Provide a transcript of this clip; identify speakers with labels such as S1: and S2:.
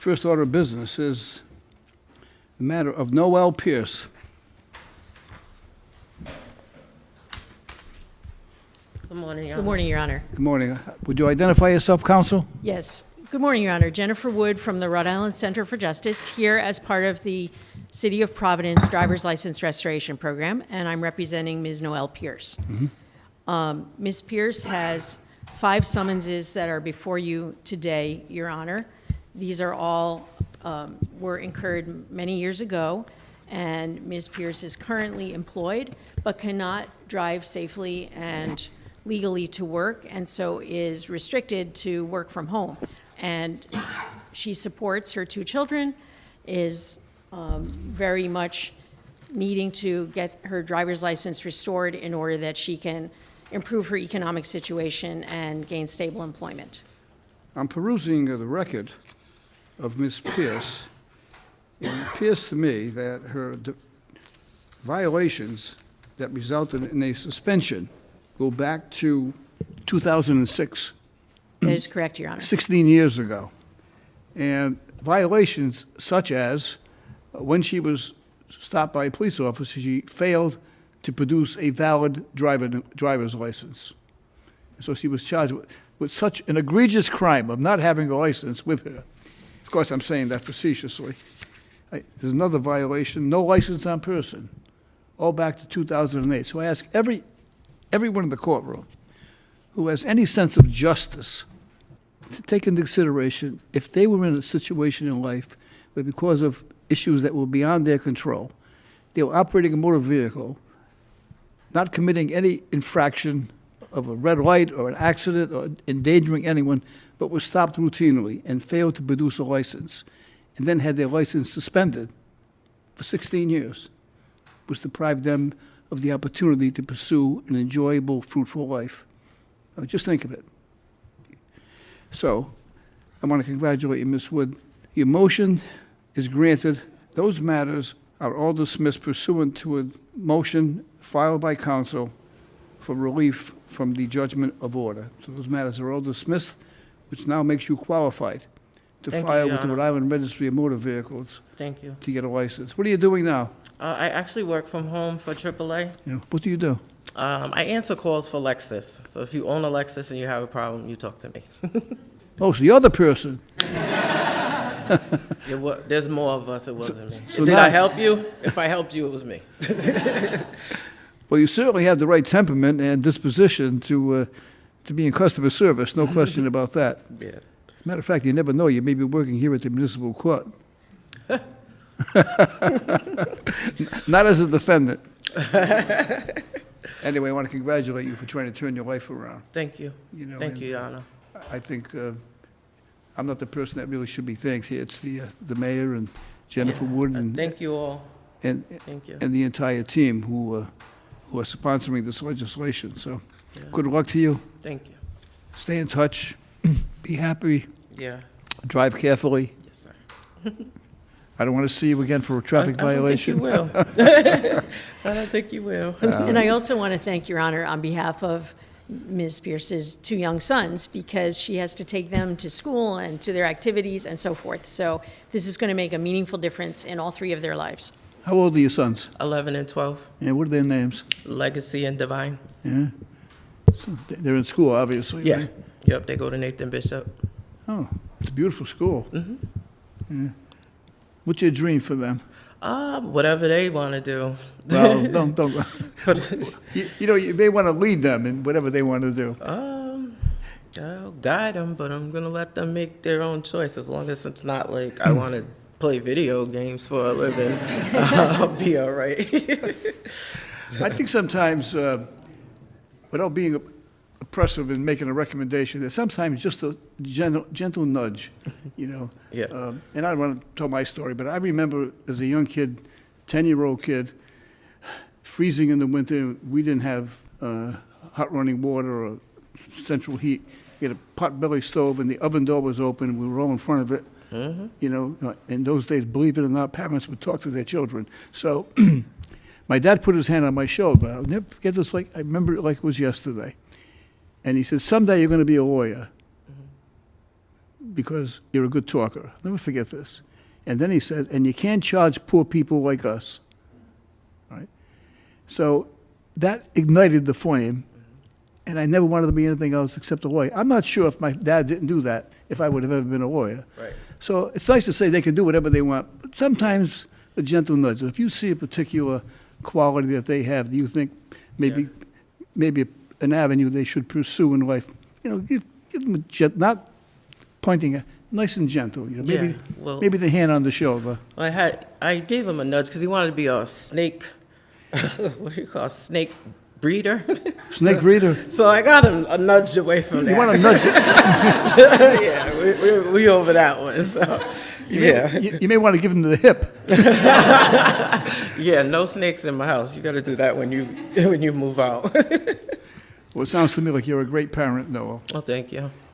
S1: First order of business is the matter of Noel Pierce.
S2: Good morning, Your
S3: Good
S2: Honor.
S3: morning, Your Honor.
S1: Good morning. Would you identify yourself, counsel?
S3: Yes. Good morning, Your Honor. Jennifer Wood from the Rhode Island Center for Justice, here as part of the City of Providence Driver's License Restoration Program, and I'm representing Ms. Noel Pierce. Ms. Pierce has 5 summonses that are before you today, Your Honor. These are all were incurred many years ago, and Ms. Pierce is currently employed but cannot drive safely and legally to work, and so is restricted to work from home. And she supports her 2 children, is very much needing to get her driver's license restored in order that she can improve her economic situation and gain stable employment.
S1: I'm perusing the record of Ms. Pierce. It appears to me that her violations that resulted in a suspension go back to 2006.
S3: That is correct, Your Honor.
S1: 16 years ago. And violations such as when she was stopped by a police officer, she failed to produce a valid driver's license. So she was charged with such an egregious crime of not having a license with her. Of course, I'm saying that facetiously. There's another violation, no license on person, all back to 2008. So I ask everyone in the courtroom who has any sense of justice to take into consideration if they were in a situation in life where, because of issues that were beyond their control, they were operating a motor vehicle, not committing any infraction of a red light or an accident or endangering anyone, but were stopped routinely and failed to produce a license, and then had their license suspended for 16 years, which deprived them of the opportunity to pursue an enjoyable, fruitful life. Just think of it. So, I want to congratulate you, Ms. Wood. Your motion is granted. Those matters are all dismissed pursuant to a motion filed by counsel for relief from the judgment of order. So those matters are all dismissed, which now makes you qualified to
S2: Thank you,
S1: file
S2: Your
S1: with the
S2: Honor.
S1: Rhode Island Registry of Motor Vehicles
S2: Thank you.
S1: to get a license. What are you doing now?
S2: I actually work from home for AAA.
S1: What do you do?
S2: I answer calls for Lexus. So if you own a Lexus and you have a problem, you talk to me.
S1: Oh, so the other person.
S2: There's more of us. It wasn't me.
S1: so
S2: Did
S1: now-
S2: I help you? If I helped you, it was me.
S1: Well, you certainly have the right temperament and disposition to be in customer service, no question about that.
S2: Yeah.
S1: Matter of fact, you never know, you may be working here at the municipal court. Not as a defendant. Anyway, I want to congratulate you for trying to turn your life around.
S2: Thank you.
S1: You know,
S2: Thank
S1: and
S2: you, Your Honor.
S1: I think I'm not the person that really should be thanked here. It's the mayor and Jennifer Wood and
S2: Thank you all.
S1: and
S2: Thank you.
S1: and the entire team who are sponsoring this legislation. So,
S2: Yeah.
S1: good luck to you.
S2: Thank you.
S1: Stay in touch. Be happy.
S2: Yeah.
S1: Drive carefully.
S2: Yes, sir.
S1: I don't want to see you again for a traffic violation.
S2: I don't think you will. I don't think you will.
S3: And I also want to thank Your Honor on behalf of Ms. Pierce's 2 young sons, because she has to take them to school and to their activities and so forth. So this is going to make a meaningful difference in all 3 of their lives.
S1: How old are your sons?
S2: 11 and 12.
S1: Yeah, what are their names?
S2: Legacy and Divine.
S1: Yeah. So they're in school, obviously.
S2: Yeah.
S1: Right?
S2: Yep, they go to Nathan Bishop.
S1: Oh, it's a beautiful school. Yeah. What's your dream for them?
S2: Whatever they want to do.
S1: Well, don't. You may want to lead them in whatever they want to do.
S2: I'll guide them, but I'm going to let them make their own choice. As long as it's not like I want to play video games for a living, I'll be all right.
S1: I think sometimes, without being oppressive in making a recommendation, there's sometimes just a gentle nudge,
S2: Yeah.
S1: And I don't want to tell my story, but I remember as a young kid, 10-year-old kid, freezing in the winter. We didn't have hot running water or central heat. We had a pot-belly stove, and the oven door was open. We were all in front of it. In those days, believe it or not, parents would talk to their children. So my dad put his hand on my shoulder. I'll never forget this. I remember it like it was yesterday. And he said, "Someday you're going to be a lawyer." because you're a good talker. I'll never forget this. And then he said, and you can't charge poor people like us. All right? So that ignited the flame, and I never wanted to be anything else except a lawyer. I'm not sure if my dad didn't do that, if I would have ever been a lawyer.
S2: Right.
S1: So it's nice to say they can do whatever they want, but sometimes a gentle nudge. If you see a particular quality that they have that you think maybe an avenue they should pursue in life, give them not pointing a nice and gentle, maybe
S2: Yeah, well-
S1: maybe the hand on the shoulder.
S2: I gave him a nudge because he wanted to be a snake, what do you call, snake breeder?
S1: Snake reader.
S2: So I got him a nudge away from that.
S1: You want to nudge it.
S2: Yeah, we over that one, so, yeah.
S1: You may want to give them the hip.
S2: Yeah, no snakes in my house. You got to do that when you move out.
S1: Well, it sounds to me like you're a great parent, Noah.
S2: Well, thank you.